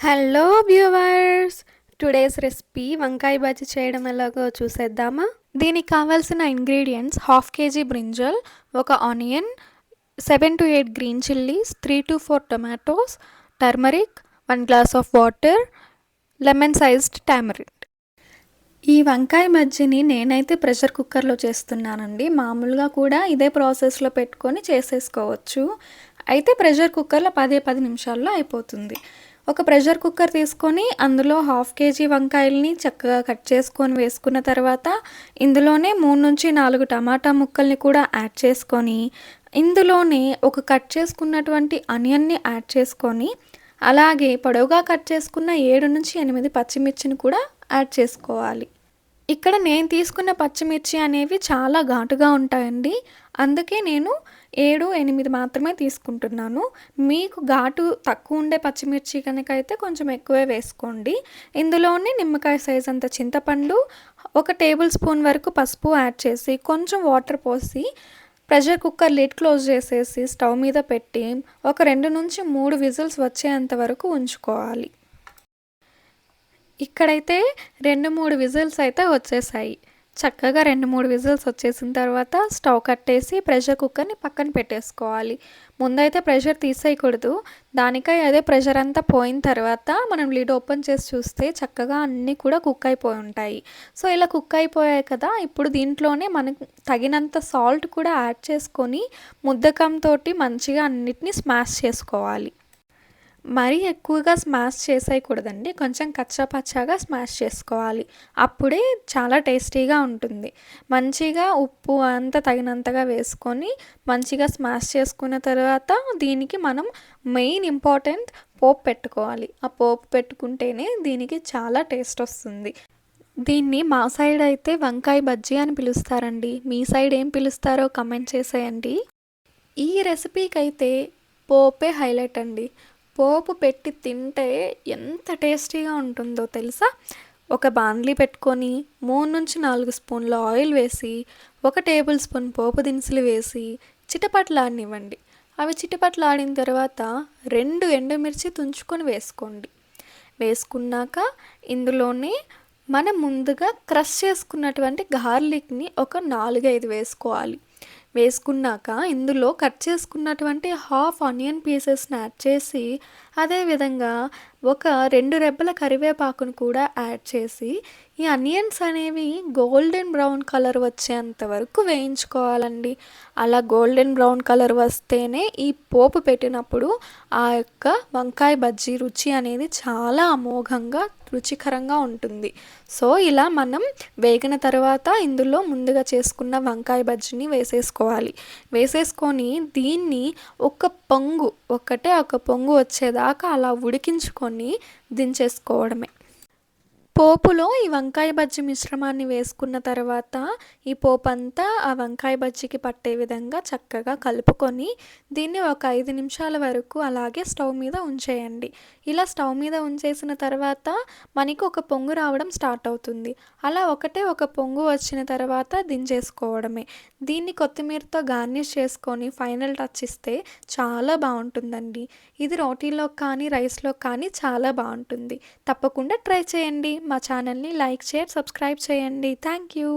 Hello viewers, today's recipe వంకాయ బజ్జీ చేయడం ఎలాగో చూసేద్దామా. దీనికి కావాల్సిన ఇంగ్రీడియంట్స్: హాఫ్ కేజీ బ్రింజల్, ఒక onion, 7 to 8 green chillies, 3 to 4 tomatoes, turmeric, 1 glass of water, lemon sized tamarind. ఈ వంకాయ బజ్జీని నేనైతే ప్రెషర్ కుక్కర్లో చేస్తున్నానండి. మామూలుగా కూడా ఇదే ప్రాసెస్లో పెట్టుకొని చేసేసుకోవచ్చు. అయితే ప్రెషర్ కుక్కర్లో 10 నిమిషాల్లో అయిపోతుంది. ఒక ప్రెషర్ కుక్కర్ తీసుకొని అందులో హాఫ్ కేజీ వంకాయల్ని చక్కగా కట్ చేసుకొని వేసుకున్న తర్వాత ఇందులోనే 3 నుంచి 4 టమాటా ముక్కల్ని కూడా యాడ్ చేసుకొని, ఇందులోనే ఒక కట్ చేసుకున్నటువంటి ఆనియన్ని యాడ్ చేసుకొని, అలాగే పొడవుగా కట్ చేసుకున్న 7 నుంచి 8 పచ్చిమిర్చిని కూడా యాడ్ చేసుకోవాలి. ఇక్కడ నేను తీసుకున్న పచ్చిమిర్చి అనేవి చాలా ఘాటుగా ఉంటాయండి. అందుకే నేను 7, 8 మాత్రమే తీసుకుంటున్నాను. మీకు ఘాటు తక్కువ ఉండే పచ్చిమిర్చి కనుక అయితే కొంచెం ఎక్కువే వేసుకోండి. ఇందులోనే నిమ్మకాయ సైజ్ అంత చింతపండు, 1 టేబుల్ స్పూన్ వరకు పసుపు యాడ్ చేసి, కొంచెం వాటర్ పోసి ప్రెషర్ కుక్కర్ లిడ్ క్లోజ్ చేసేసి స్టవ్ మీద పెట్టి ఒక 2 నుంచి 3 విజిల్స్ వచ్చేంత వరకు ఉంచుకోవాలి. ఇక్కడైతే 2-3 విజిల్స్ అయితే వచ్చేసాయి. చక్కగా 2-3 విజిల్స్ వచ్చేసిన తర్వాత స్టవ్ కట్టేసి ప్రెషర్ కుక్కర్ని పక్కన పెట్టేసుకోవాలి. ముందైతే ప్రెషర్ తీసేయకూడదు. దానికై అదే ప్రెషర్ అంతా పోయిన తర్వాత మనం లిడ్ ఓపెన్ చేసి చూస్తే చక్కగా అన్నీ కూడా కుక్ అయిపోయి ఉంటాయి. సో ఇలా కుక్ అయిపోయాయి కదా, ఇప్పుడు దీంట్లోనే మనకు తగినంత సాల్ట్ కూడా యాడ్ చేసుకొని ముద్దకంతో మంచిగా అన్నిటినీ స్మాష్ చేసుకోవాలి. మరీ ఎక్కువగా స్మాష్ చేసేయకూడదండి, కొంచెం కచ్చాపచ్చాగా స్మాష్ చేసుకోవాలి. అప్పుడే చాలా టేస్టీగా ఉంటుంది. మంచిగా ఉప్పు అంతా తగినంతగా వేసుకొని మంచిగా స్మాష్ చేసుకున్న తర్వాత దీనికి మనం మెయిన్ ఇంపార్టెంట్ పోపు పెట్టుకోవాలి. ఆ పోపు పెట్టుకుంటేనే దీనికి చాలా టేస్ట్ వస్తుంది. దీన్ని మా సైడ్ అయితే వంకాయ బజ్జీ అని పిలుస్తారండి. మీ సైడ్ ఏం పిలుస్తారో కమెంట్ చేసేయండి. ఈ రెసిపీకి అయితే పోపే హైలైట్ అండి. పోపు పెట్టి తింటే ఎంత టేస్టీగా ఉంటుందో తెలుసా. ఒక బాండ్లీ పెట్టుకొని 3 నుంచి 4 స్పూన్ల ఆయిల్ వేసి 1 టేబుల్ స్పూన్ పోపు దినుసులు వేసి చిటపట్లాడనివ్వండి. అవి చిటపట్లాడిన తర్వాత 2 ఎండుమిర్చి తుంచుకొని వేసుకోండి. వేసుకున్నాక ఇందులోనే మనం ముందుగా క్రష్ చేసుకున్నటువంటి గార్లిక్ని ఒక 4-5 వేసుకోవాలి. వేసుకున్నాక ఇందులో కట్ చేసుకున్నటువంటి హాఫ్ ఆనియన్ పీసెస్ని యాడ్ చేసి, అదేవిధంగా ఒక 2 రెబ్బల కరివేపాకును కూడా యాడ్ చేసి, ఈ ఆనియన్స్ అనేవి గోల్డెన్ బ్రౌన్ కలర్ వచ్చేంత వరకు వేయించుకోవాలండి. అలా గోల్డెన్ బ్రౌన్ కలర్ వస్తేనే ఈ పోపు పెట్టినప్పుడు ఆ యొక్క వంకాయ బజ్జీ రుచి అనేది చాలా అమోఘంగా రుచికరంగా ఉంటుంది. సో ఇలా మనం వేగిన తర్వాత ఇందులో ముందుగా చేసుకున్న వంకాయ బజ్జీని వేసేసుకోవాలి. వేసేసుకొని దీన్ని ఒక పొంగు వచ్చేదాకా అలా ఉడికించుకొని దించేసుకోవడమే. పోపులో ఈ వంకాయ బజ్జీ మిశ్రమాన్ని వేసుకున్న తర్వాత ఈ పోపు అంతా ఆ వంకాయ బజ్జీకి పట్టే విధంగా చక్కగా కలుపుకొని దీన్ని ఒక 5 నిమిషాల వరకు అలాగే స్టవ్ మీద ఉంచేయండి. ఇలా స్టవ్ మీద ఉంచేసిన తర్వాత మనకి ఒక పొంగు రావడం స్టార్ట్ అవుతుంది. అలా ఒక పొంగు వచ్చిన తర్వాత దించేసుకోవడమే. దీన్ని కొత్తిమీరతో గార్నిష్ చేసుకొని ఫైనల్ టచ్ ఇస్తే చాలా బాగుంటుందండి. ఇది రోటీలో కానీ రైస్లో కానీ చాలా బాగుంటుంది. తప్పకుండా ట్రై చేయండి. మా ఛానల్ని లైక్, షేర్, సబ్స్క్రైబ్ చేయండి. Thank you.